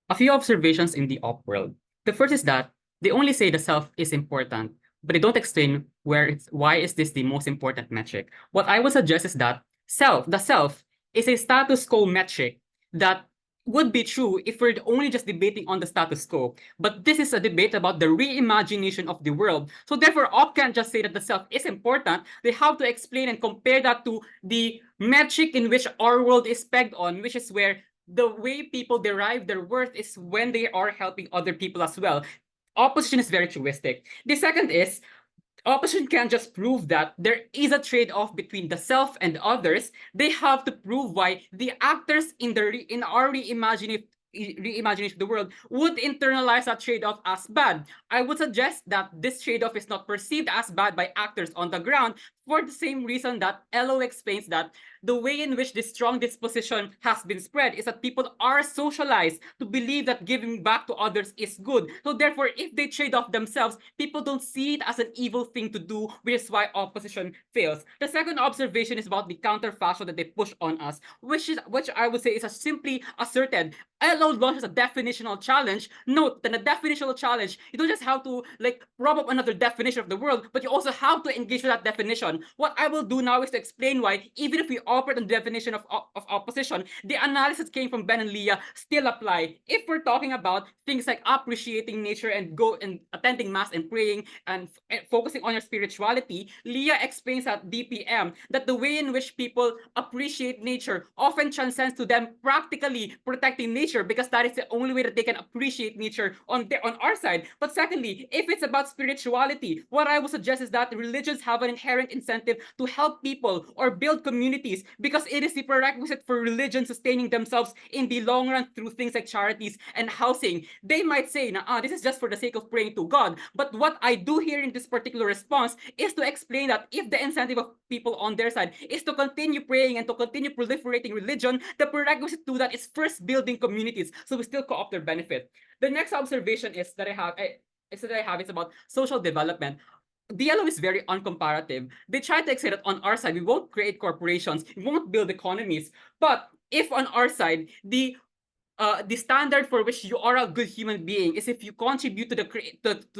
A few observations in the op world. The first is that they only say the self is important, but they don't explain why is this the most important metric. What I would suggest is that the self is a status quo metric that would be true if we're only just debating on the status quo, but this is a debate about the reimagination of the world. So therefore, Op can't just say that the self is important. They have to explain and compare that to the metric in which our world is pegged on, which is where the way people derive their worth is when they are helping other people as well. Opposition is very truistic. The second is, opposition can't just prove that there is a trade-off between the self and others. They have to prove why the actors in our reimagination of the world would internalize that trade-off as bad. I would suggest that this trade-off is not perceived as bad by actors on the ground for the same reason that Elo explains that the way in which this strong disposition has been spread is that people are socialized to believe that giving back to others is good. So therefore, if they trade off themselves, people don't see it as an evil thing to do, which is why opposition fails. The second observation is about the counterfactual that they push on us, which I would say is simply asserted. Elo launches a definitional challenge. Note that a definitional challenge, you don't just have to prop up another definition of the world, but you also have to engage with that definition. What I will do now is to explain why, even if we operate on the definition of opposition, the analysis came from Ben and Leah still apply. If we're talking about things like appreciating nature and attending mass and praying and focusing on your spirituality, Leah explains at DPM that the way in which people appreciate nature often transcends to them practically protecting nature, because that is the only way that they can appreciate nature on our side. But secondly, if it's about spirituality, what I would suggest is that religions have an inherent incentive to help people or build communities, because it is the prerequisite for religion sustaining themselves in the long run through things like charities and housing. They might say, this is just for the sake of praying to God. But what I do here in this particular response is to explain that if the incentive of people on their side is to continue praying and to continue proliferating religion, the prerequisite to that is first building communities, so we still co-opt their benefit. The next observation is that I have is about social development. DLO is very uncomparative. They try to say that on our side, we won't create corporations, we won't build economies. But if on our side, the standard for which you are a good human being is if you contribute to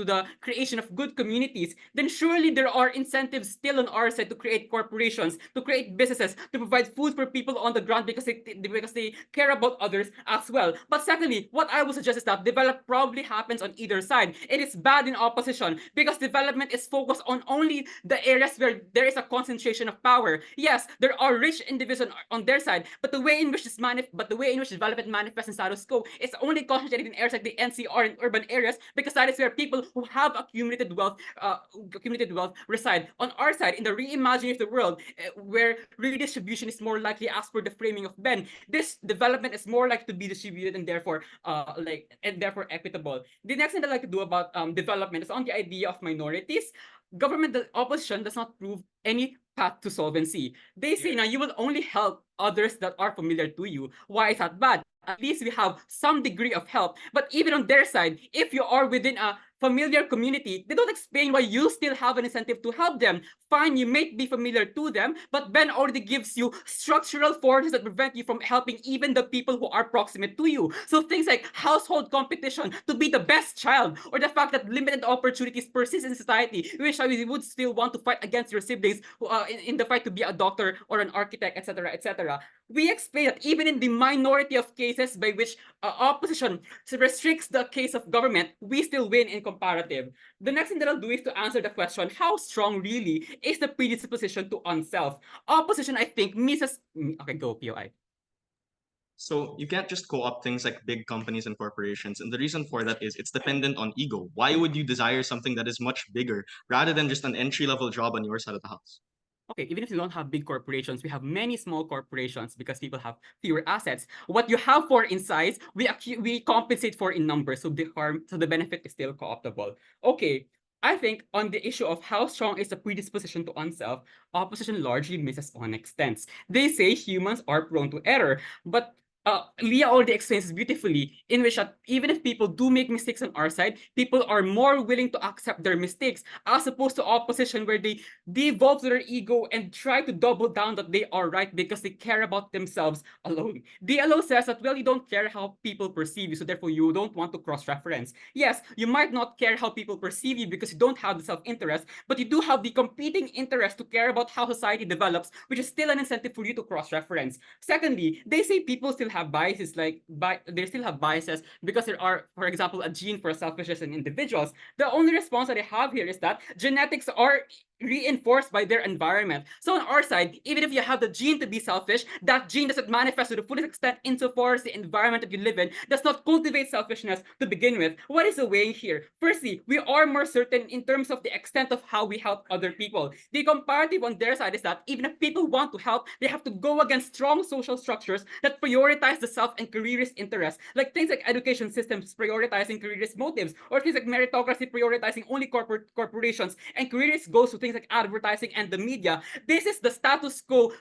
the creation of good communities, then surely there are incentives still on our side to create corporations, to create businesses, to provide food for people on the ground because they care about others as well. But secondly, what I would suggest is that development probably happens on either side. It is bad in opposition because development is focused on only the areas where there is a concentration of power. Yes, there are rich individuals on their side, but the way in which development manifests in status quo is only concentrated in areas like the NCR and urban areas, because that is where people who have accumulated wealth reside. On our side, in the reimagining of the world, where redistribution is more likely as per the framing of Ben, this development is more likely to be distributed and therefore equitable. The next thing I'd like to do about development is on the idea of minorities. The opposition does not prove any path to solvency. They say now you will only help others that are familiar to you. Why is that bad? At least we have some degree of help. But even on their side, if you are within a familiar community, they don't explain why you still have an incentive to help them. Fine, you may be familiar to them, but Ben already gives you structural forces that prevent you from helping even the people who are proximate to you. So things like household competition to be the best child, or the fact that limited opportunities persist in society, which we would still want to fight against your siblings in the fight to be a doctor or an architect, etc., etc. We explain that even in the minority of cases by which opposition restricts the case of government, we still win in comparative. The next thing that I'll do is to answer the question, how strong really is the predisposition to unself? Opposition, I think, misses... Okay, go, POI. So you can't just co-opt things like big companies and corporations. And the reason for that is it's dependent on ego. Why would you desire something that is much bigger rather than just an entry-level job on your side of the house? Okay, even if you don't have big corporations, we have many small corporations because people have fewer assets. What you have for in size, we compensate for in numbers, so the benefit is still co-optable. Okay, I think on the issue of how strong is the predisposition to unself, opposition largely misses on extents. They say humans are prone to error, but Leah already explains beautifully, in which even if people do make mistakes on our side, people are more willing to accept their mistakes, as opposed to opposition where they devolve to their ego and try to double down that they are right because they care about themselves alone. DLO says that, well, you don't care how people perceive you, so therefore you don't want to cross-reference. Yes, you might not care how people perceive you because you don't have the self-interest, but you do have the competing interest to care about how society develops, which is still an incentive for you to cross-reference. Secondly, they say people still still have biases they still have biases because there are, for example, a gene for selfishness in individuals. The only response that I have here is that genetics are reinforced by their environment. So on our side, even if you have the gene to be selfish, that gene doesn't manifest to the fullest extent insofar as the environment that you live in does not cultivate selfishness to begin with. What is the way here? Firstly, we are more certain in terms of the extent of how we help other people. The comparative on their side is that even if people want to help, they have to go against strong social structures that prioritize the self and careerist interests, like things like education systems prioritizing careerist motives, or things like meritocracy prioritizing only corporations, and careerist goes to things like advertising and the media. This is the status quo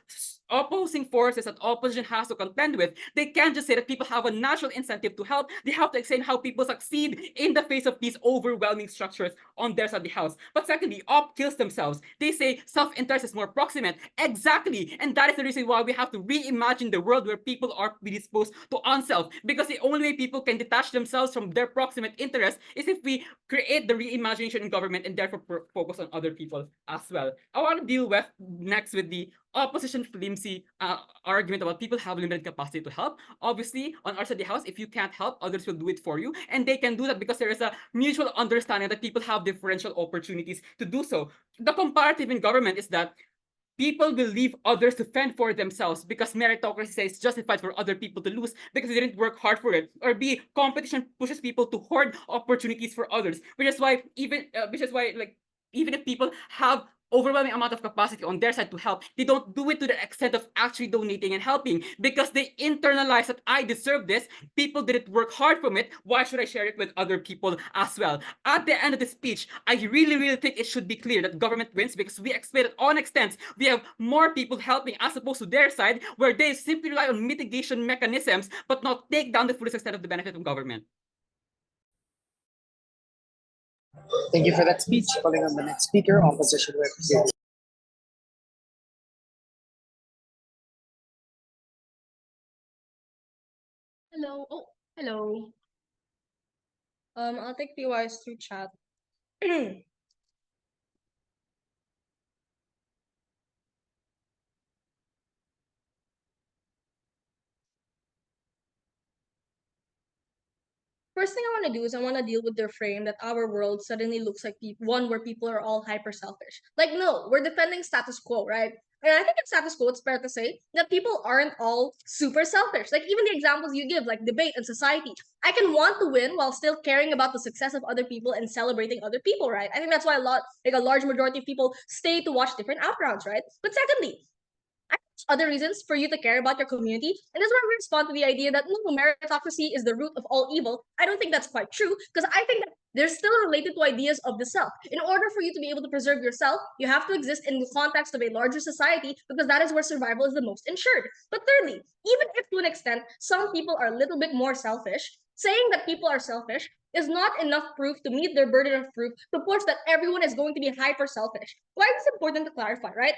opposing forces that opposition has to contend with. They can't just say that people have a natural incentive to help. They have to explain how people succeed in the face of these overwhelming structures on their side of the house. But secondly, op kills themselves. They say self-interest is more proximate. Exactly. And that is the reason why we have to reimagine the world where people are predisposed to unself. Because the only way people can detach themselves from their proximate interest is if we create the reimagination in government and therefore focus on other people as well. I want to deal with next with the opposition flimsy argument about people have limited capacity to help. Obviously, on our side of the house, if you can't help, others will do it for you. And they can do that because there is a mutual understanding that people have differential opportunities to do so. The comparative in government is that people will leave others to fend for themselves because meritocracy says it's justified for other people to lose because they didn't work hard for it. Or B, competition pushes people to hoard opportunities for others, which is why even if people have overwhelming amount of capacity on their side to help, they don't do it to the extent of actually donating and helping because they internalize that I deserve this. People didn't work hard from it. Why should I share it with other people as well? At the end of the speech, I really think it should be clear that government wins because we expect that on extent we have more people helping as opposed to their side where they simply rely on mitigation mechanisms but not take down the fullest extent of the benefit of government. Thank you for that speech. Calling on the next speaker, opposition representative. Hello. Oh, hello. I'll take PYs through chat. First thing I want to do is I want to deal with their frame that our world suddenly looks like one where people are all hyper selfish. Like, no, we're defending status quo, right? And I think in status quo, it's fair to say that people aren't all super selfish. Like, even the examples you give, like debate and society, I can want to win while still caring about the success of other people and celebrating other people, right? I think that's why a large majority of people stay to watch different outrounds, right? But secondly, other reasons for you to care about your community. And this is where we respond to the idea that no, meritocracy is the root of all evil. I don't think that's quite true because I think that they're still related to ideas of the self. In order for you to be able to preserve yourself, you have to exist in the context of a larger society because that is where survival is the most ensured. But thirdly, even if to an extent some people are a little bit more selfish, saying that people are selfish is not enough proof to meet their burden of proof to push that everyone is going to be hyper selfish. Why is this important to clarify, right?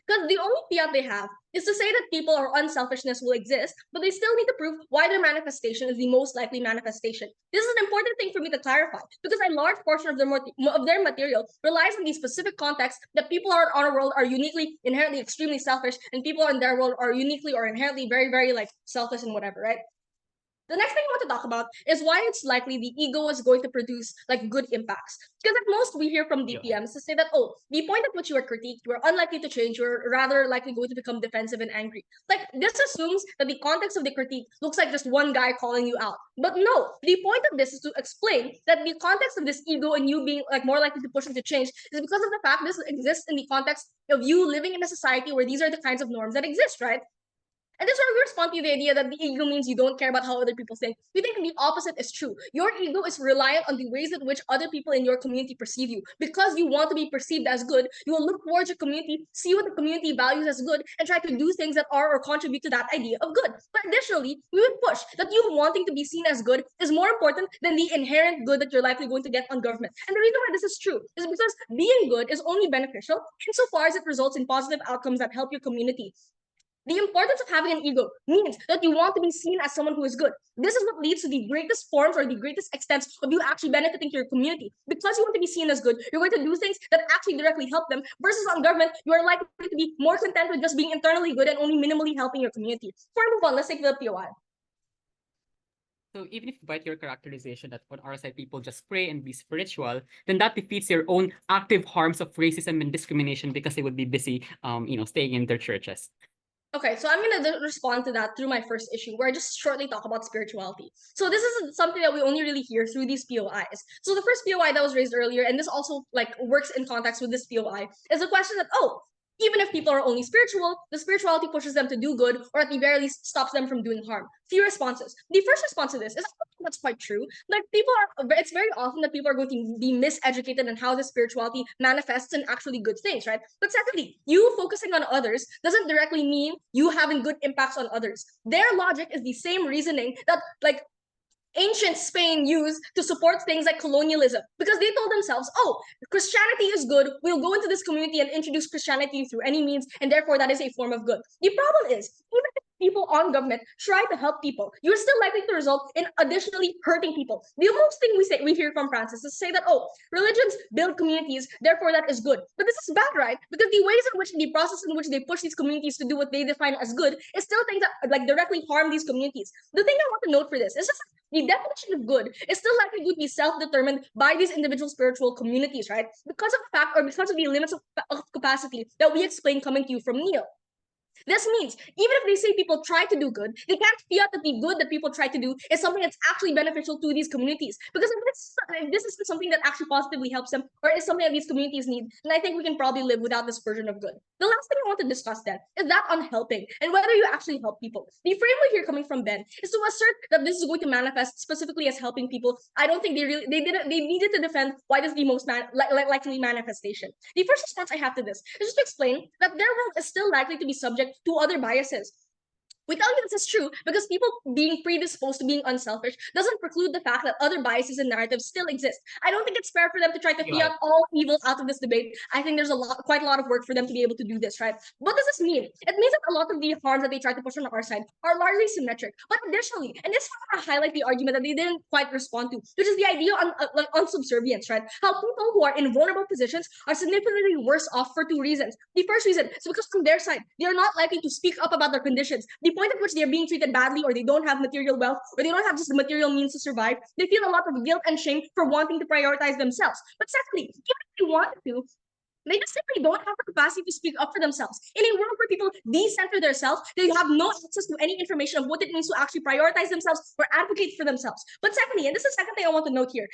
Because the only fiat they have is to say that people or unselfishness will exist, but they still need to prove why their manifestation is the most likely manifestation. This is an important thing for me to clarify because a large portion of their material relies on the specific context that people on our world are uniquely, inherently, extremely selfish, and people in their world are uniquely or inherently very like selfless and whatever, right? The next thing I want to talk about is why it's likely the ego is going to produce like good impacts. Because at most we hear from DPMs to say that, oh, the point at which you are critiqued, you are unlikely to change, you're rather likely going to become defensive and angry. Like this assumes that the context of the critique looks like just one guy calling you out. But no, the point of this is to explain that the context of this ego and you being like more likely to push into change is because of the fact this exists in the context of you living in a society where these are the kinds of norms that exist, right? And this is where we respond to the idea that the ego means you don't care about how other people think. We think the opposite is true. Your ego is reliant on the ways in which other people in your community perceive you. Because you want to be perceived as good, you will look towards your community, see what the community values as good, and try to do things that are or contribute to that idea of good. But additionally, we would push that you wanting to be seen as good is more important than the inherent good that you're likely going to get on government. And the reason why this is true is because being good is only beneficial insofar as it results in positive outcomes that help your community. The importance of having an ego means that you want to be seen as someone who is good. This is what leads to the greatest forms or the greatest extents of you actually benefiting to your community. Because you want to be seen as good, you're going to do things that actually directly help them, versus on government, you are likely to be more content with just being internally good and only minimally helping your community. Before I move on, let's take the POI. So even if you bite your characterization that on our side people just pray and be spiritual, then that defeats your own active harms of racism and discrimination because they would be busy, staying in their churches. Okay, so I'm gonna respond to that through my first issue, where I just shortly talk about spirituality. So this is something that we only really hear through these POIs. So the first POI that was raised earlier, and this also like works in context with this POI, is the question that, oh, even if people are only spiritual, the spirituality pushes them to do good, or at the very least stops them from doing harm. Few responses. The first response to this is that's quite true. Like it's very often that people are going to be miseducated in how the spirituality manifests in actually good things, right? But secondly, you focusing on others doesn't directly mean you having good impacts on others. Their logic is the same reasoning that like ancient Spain used to support things like colonialism, because they told themselves, oh, Christianity is good, we'll go into this community and introduce Christianity through any means, and therefore that is a form of good. The problem is, even if people on government try to help people, you're still likely to result in additionally hurting people. The most thing we hear from Francis is say that, oh, religions build communities, therefore that is good. But this is bad, right? Because the ways in which the process in which they push these communities to do what they define as good is still things that like directly harm these communities. The thing I want to note for this is just the definition of good is still likely to be self-determined by these individual spiritual communities, right? Because of the fact or because of the limits of capacity that we explained coming to you from Neo. This means even if they say people try to do good, they can't fiat that the good that people try to do is something that's actually beneficial to these communities. Because if this is something that actually positively helps them, or is something that these communities need, then I think we can probably live without this version of good. The last thing I want to discuss then is that on helping and whether you actually help people. The framework here coming from Ben is to assert that this is going to manifest specifically as helping people. I don't think they needed to defend why this is the most likely manifestation. The first response I have to this is just to explain that their world is still likely to be subject to other biases. We tell you this is true because people being predisposed to being unselfish doesn't preclude the fact that other biases and narratives still exist. I don't think it's fair for them to try to fiat all evil out of this debate. I think there's quite a lot of work for them to be able to do this, right? What does this mean? It means that a lot of the harms that they try to push on our side are largely symmetric. But additionally, and this is where I highlight the argument that they didn't quite respond to, which is the idea on subservience, right? How people who are in vulnerable positions are significantly worse off for two reasons. The first reason is because from their side, they are not likely to speak up about their conditions. The point at which they're being treated badly, or they don't have material wealth, or they don't have just the material means to survive, they feel a lot of guilt and shame for wanting to prioritize themselves. But secondly, even if they wanted to, they just simply don't have the capacity to speak up for themselves. In a world where people decenter themselves, they have no access to any information of what it means to actually prioritize themselves or advocate for themselves. But secondly, and this is the second thing I want to note here,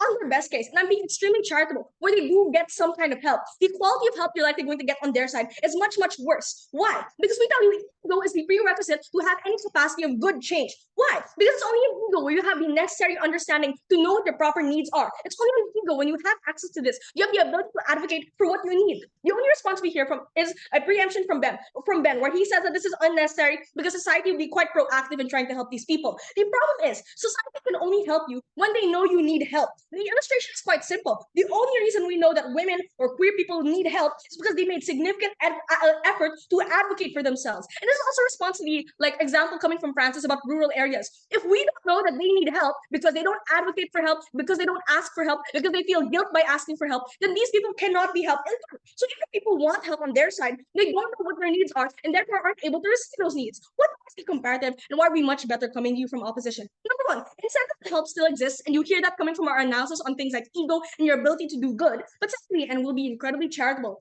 on their best case, and I'm being extremely charitable, where they do get some kind of help, the quality of help you're likely going to get on their side is much, much worse. Why? Because we tell you ego is the prerequisite to have any capacity of good change. Why? Because it's only in ego where you have the necessary understanding to know what your proper needs are. It's only in ego when you have access to this, you have the ability to advocate for what you need. The only response we hear from is a preemption from Ben, where he says that this is unnecessary because society will be quite proactive in trying to help these people. The problem is society can only help you when they know you need help. The illustration is quite simple. The only reason we know that women or queer people need help is because they made significant effort to advocate for themselves. And this is also a response to the example coming from Francis about rural areas. If we don't know that they need help because they don't advocate for help, because they don't ask for help, because they feel guilt by asking for help, then these people cannot be helped. So even if people want help on their side, they don't know what their needs are and therefore aren't able to receive those needs. What is the comparative and why are we much better coming to you from opposition? Number one, incentive to help still exists, and you hear that coming from our analysis on things like ego and your ability to do good. But secondly, and we'll be incredibly charitable,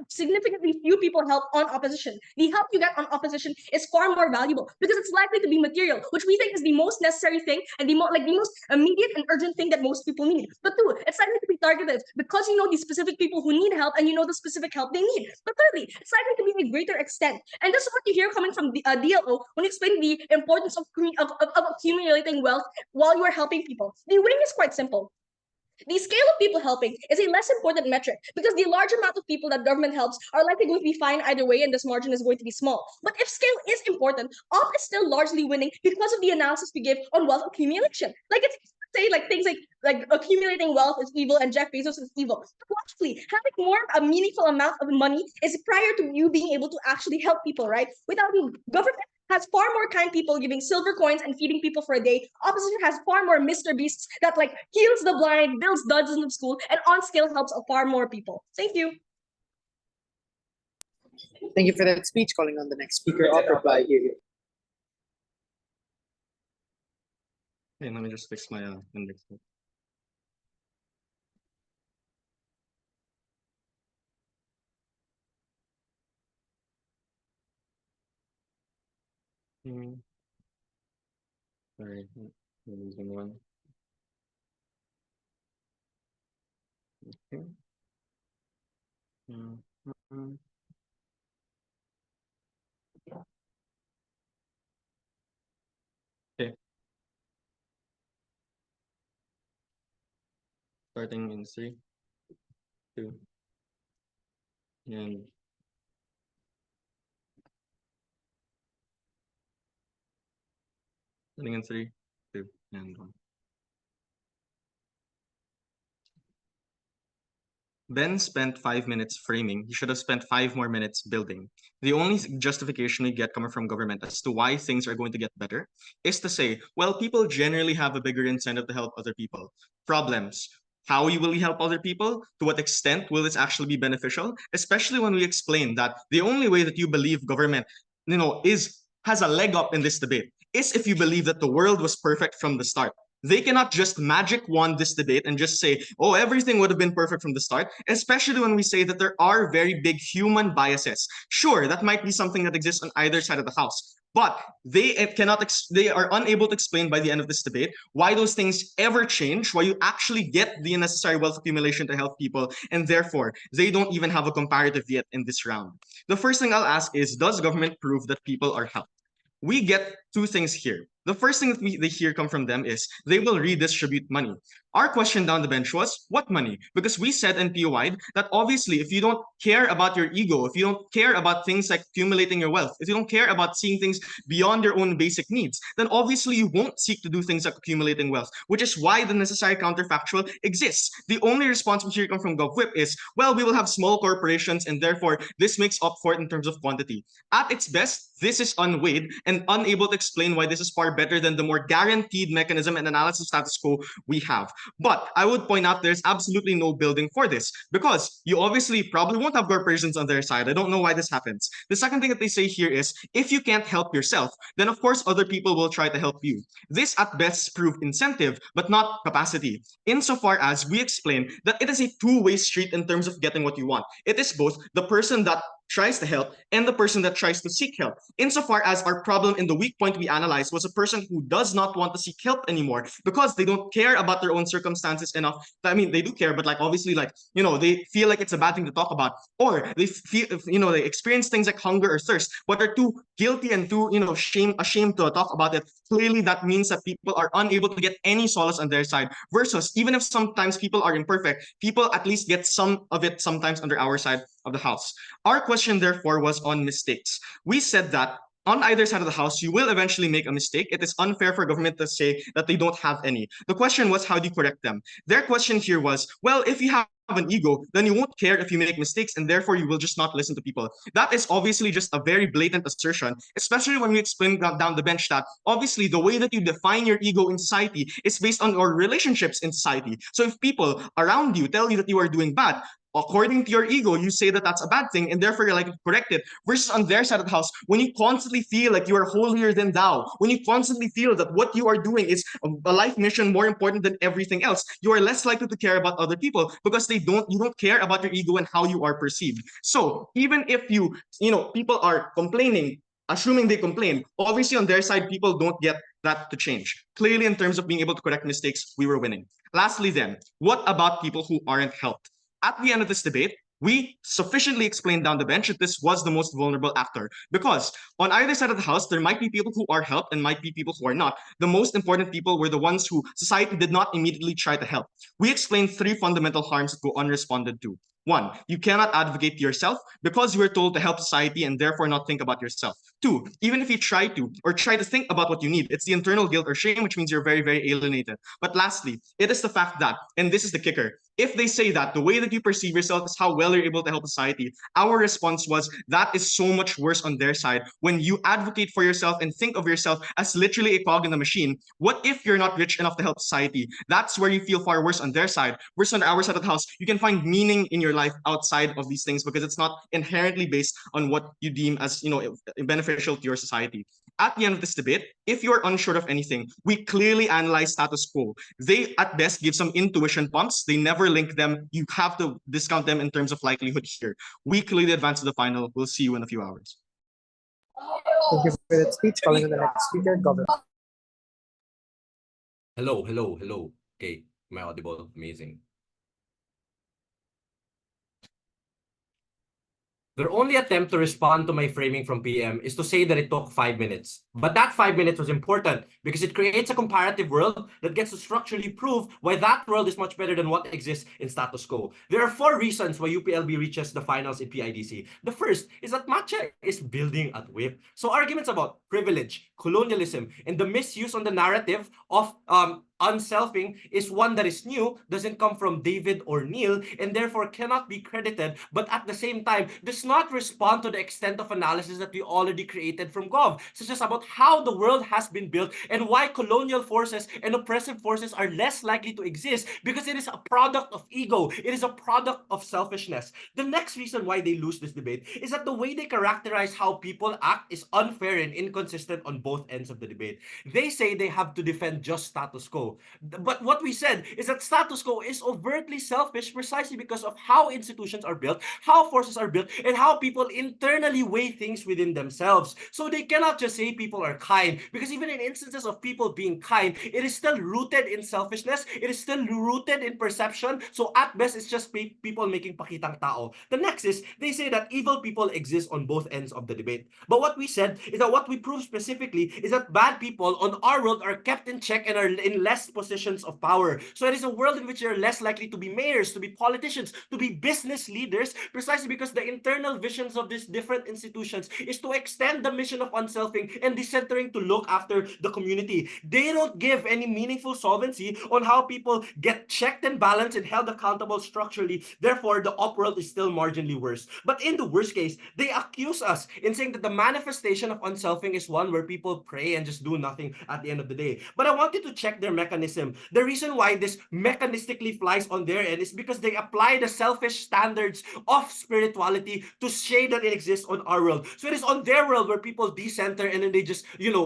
significantly few people help on opposition. The help you get on opposition is far more valuable because it's likely to be material, which we think is the most necessary thing and the most immediate and urgent thing that most people need. But two, it's likely to be targeted because you know the specific people who need help and you know the specific help they need. But thirdly, it's likely to be a greater extent. And this is what you hear coming from the DLO when explaining the importance of accumulating wealth while you are helping people. The weighing is quite simple. The scale of people helping is a less important metric because the large amount of people that government helps are likely going to be fine either way, and this margin is going to be small. But if scale is important, op is still largely winning because of the analysis we give on wealth accumulation. Like it's say like things like accumulating wealth is evil and Jeff Bezos is evil. But actually, having more a meaningful amount of money is prior to you being able to actually help people, right? Without you, government has far more kind people giving silver coins and feeding people for a day. Opposition has far more Mr. Beasts that like heals the blind, builds dozens of school, and on scale helps far more people. Thank you. Thank you for that speech. Calling on the next speaker of reply here. Hey, let me just fix my index. Sorry, I'm losing one. Okay. Okay. Starting in 3, 2, and starting in 3, 2, and 1. Ben spent 5 minutes framing. He should have spent 5 more minutes building. The only justification we get coming from government as to why things are going to get better is to say, well, people generally have a bigger incentive to help other people. Problems. How will we help other people? To what extent will this actually be beneficial? Especially when we explain that the only way that you believe government, has a leg up in this debate is if you believe that the world was perfect from the start. They cannot just magic wand this debate and just say, oh, everything would have been perfect from the start, especially when we say that there are very big human biases. Sure, that might be something that exists on either side of the house, but they are unable to explain by the end of this debate why those things ever change, why you actually get the necessary wealth accumulation to help people, and therefore they don't even have a comparative yet in this round. The first thing I'll ask is, does government prove that people are helped? We get 2 things here. The first thing that they hear come from them is they will redistribute money. Our question down the bench was, what money? Because we said and POI'd that obviously if you don't care about your ego, if you don't care about things like accumulating your wealth, if you don't care about seeing things beyond your own basic needs, then obviously you won't seek to do things like accumulating wealth, which is why the necessary counterfactual exists. The only response we hear come from GovWhip is, well, we will have small corporations and therefore this makes up for it in terms of quantity. At its best, this is unweighed and unable to explain why this is far better than the more guaranteed mechanism and analysis status quo we have. But I would point out there's absolutely no building for this because you obviously probably won't have corporations on their side. I don't know why this happens. The second thing that they say here is, if you can't help yourself, then of course other people will try to help you. This at best proves incentive, but not capacity. Insofar as we explain that it is a two-way street in terms of getting what you want. It is both the person that tries to help and the person that tries to seek help. Insofar as our problem in the weak point we analyzed was a person who does not want to seek help anymore because they don't care about their own circumstances enough. I mean, they do care, but obviously they feel like it's a bad thing to talk about, or they feel, they experience things like hunger or thirst, but are too guilty and too, ashamed to talk about it. Clearly, that means that people are unable to get any solace on their side, versus even if sometimes people are imperfect, people at least get some of it sometimes under our side of the house. Our question, therefore, was on mistakes. We said that on either side of the house, you will eventually make a mistake. It is unfair for government to say that they don't have any. The question was, how do you correct them? Their question here was, well, if you have an ego, then you won't care if you make mistakes, and therefore you will just not listen to people. That is obviously just a very blatant assertion, especially when we explain down the bench that obviously the way that you define your ego in society is based on your relationships in society. So if people around you tell you that you are doing bad, according to your ego, you say that that's a bad thing, and therefore you're likely to correct it. Versus on their side of the house, when you constantly feel like you are holier than thou, when you constantly feel that what you are doing is a life mission more important than everything else, you are less likely to care about other people because you don't care about your ego and how you are perceived. So even if people are complaining, assuming they complain, obviously on their side, people don't get that to change. Clearly, in terms of being able to correct mistakes, we were winning. Lastly then, what about people who aren't helped? At the end of this debate, we sufficiently explained down the bench that this was the most vulnerable actor, because on either side of the house, there might be people who are helped and might be people who are not. The most important people were the ones who society did not immediately try to help. We explained 3 fundamental harms that go unresponded to. 1, you cannot advocate yourself because you were told to help society and therefore not think about yourself. 2, even if you try to or try to think about what you need, it's the internal guilt or shame, which means you're very, very alienated. But lastly, it is the fact that, and this is the kicker, if they say that the way that you perceive yourself is how well you're able to help society, our response was that is so much worse on their side. When you advocate for yourself and think of yourself as literally a cog in the machine, what if you're not rich enough to help society? That's where you feel far worse on their side. Worse on our side of the house, you can find meaning in your life outside of these things because it's not inherently based on what you deem as, beneficial to your society. At the end of this debate, if you're unsure of anything, we clearly analyze status quo. They at best give some intuition bumps. They never link them. You have to discount them in terms of likelihood here. We clearly advance to the final. We'll see you in a few hours. Thank you for that speech. Calling on the next speaker, Governor. Hello, hello, hello. Okay, am I audible? Amazing. Their only attempt to respond to my framing from PM is to say that it took 5 minutes. But that 5 minutes was important because it creates a comparative world that gets to structurally prove why that world is much better than what exists in status quo. There are 4 reasons why UPLB reaches the finals in PIDC. The first is that Matcha is building at whip. So arguments about privilege, colonialism, and the misuse on the narrative of unselfing is one that is new, doesn't come from David or Neil, and therefore cannot be credited, but at the same time does not respond to the extent of analysis that we already created from Gov, such as about how the world has been built and why colonial forces and oppressive forces are less likely to exist because it is a product of ego. It is a product of selfishness. The next reason why they lose this debate is that the way they characterize how people act is unfair and inconsistent on both ends of the debate. They say they have to defend just status quo. But what we said is that status quo is overtly selfish precisely because of how institutions are built, how forces are built, and how people internally weigh things within themselves. So they cannot just say people are kind, because even in instances of people being kind, it is still rooted in selfishness, it is still rooted in perception. So at best, it's just people making pakitang tao. The next is, they say that evil people exist on both ends of the debate. But what we said is that what we prove specifically is that bad people on our world are kept in check and are in less positions of power. So it is a world in which you're less likely to be mayors, to be politicians, to be business leaders, precisely because the internal visions of these different institutions is to extend the mission of unselfing and decentering to look after the community. They don't give any meaningful solvency on how people get checked and balanced and held accountable structurally. Therefore, the up world is still marginally worse. But in the worst case, they accuse us in saying that the manifestation of unselfing is one where people pray and just do nothing at the end of the day. But I wanted to check their mechanism. The reason why this mechanistically flies on their end is because they apply the selfish standards of spirituality to say that it exists on our world. So it is on their world where people decenter and then they just,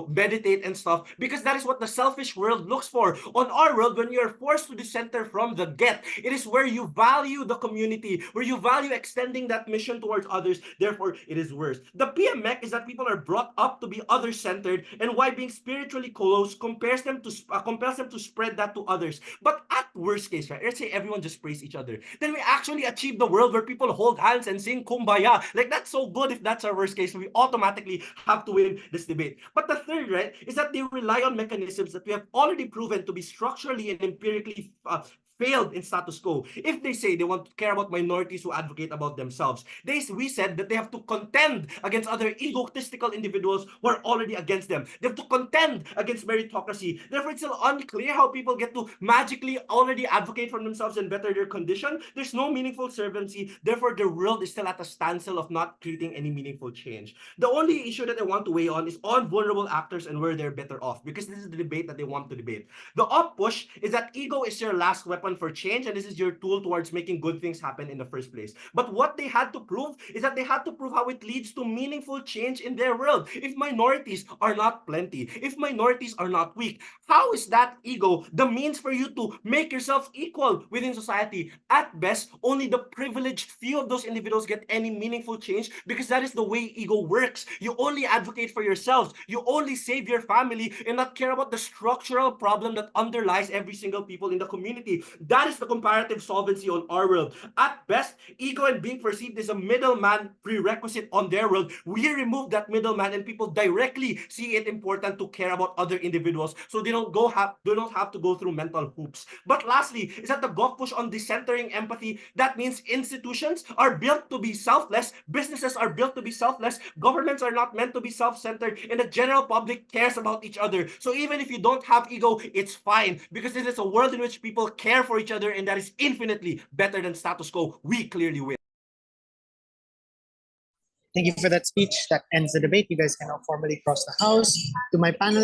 meditate and stuff, because that is what the selfish world looks for. On our world, when you're forced to decenter from the get, it is where you value the community, where you value extending that mission towards others. Therefore, it is worse. The PMEC is that people are brought up to be other-centered, and why being spiritually close compels them to spread that to others. But at worst case, right, let's say everyone just praise each other, then we actually achieve the world where people hold hands and sing kumbaya. Like, that's so good if that's our worst case. We automatically have to win this debate. But the third, right, is that they rely on mechanisms that we have already proven to be structurally and empirically failed in status quo. If they say they want to care about minorities who advocate about themselves, we said that they have to contend against other egotistical individuals who are already against them. They have to contend against meritocracy. Therefore, it's still unclear how people get to magically already advocate for themselves and better their condition. There's no meaningful servancy. Therefore, the world is still at a standstill of not creating any meaningful change. The only issue that I want to weigh on is on vulnerable actors and where they're better off, because this is the debate that they want to debate. The up push is that ego is your last weapon for change, and this is your tool towards making good things happen in the first place. But what they had to prove is that they had to prove how it leads to meaningful change in their world. If minorities are not plenty, if minorities are not weak, how is that ego the means for you to make yourself equal within society? At best, only the privileged few of those individuals get any meaningful change, because that is the way ego works. You only advocate for yourselves, you only save your family, and not care about the structural problem that underlies every single people in the community. That is the comparative solvency on our world. At best, ego and being perceived as a middleman prerequisite on their world. We remove that middleman and people directly see it important to care about other individuals so they don't have to go through mental hoops. But lastly, is that the gov push on decentering empathy. That means institutions are built to be selfless, businesses are built to be selfless, governments are not meant to be self-centered, and the general public cares about each other. So even if you don't have ego, it's fine, because it is a world in which people care for each other, and that is infinitely better than status quo. We clearly win. Thank you for that speech. That ends the debate. You guys can now formally cross the house. To my panelists,